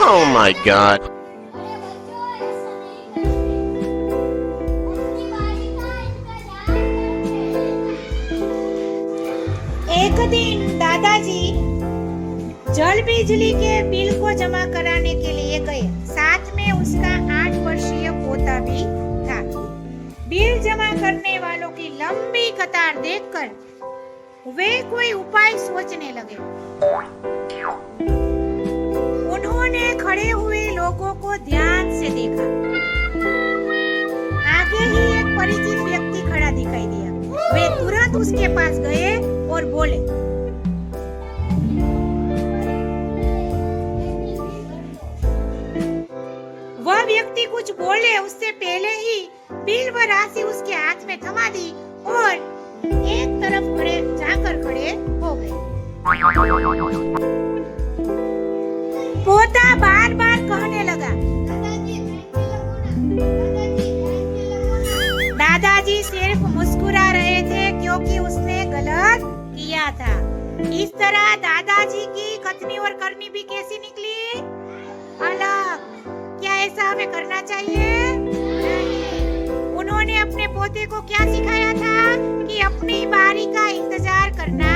Oh my God. एक दिन दादाजी जल बिजली के बिल को जमा कराने के लिए गए। साथ में उसका 8 वर्षीय पोता भी था। बिल जमा करने वालों की लंबी कतार देखकर वे कोई उपाय सोचने लगे। उन्होंने खड़े हुए लोगों को ध्यान से देखा। आगे ही एक परिचित व्यक्ति खड़ा दिखाई दिया। वे तुरंत उसके पास गए और बोले, वह व्यक्ति कुछ बोले उससे पहले ही बिल व राशि उसके हाथ में थमा दी और एक तरफ जाकर खड़े हो गए। पोता बार बार कहने लगा, दादाजी सिर्फ मुस्कुरा रहे थे क्योंकि उसने गलत किया था। इस तरह दादाजी की कथनी और करनी भी कैसी निकली? अलग। क्या ऐसा हमें करना चाहिए? नहीं। उन्होंने अपने पोते को क्या सिखाया था कि अपनी बारी का इंतजार करना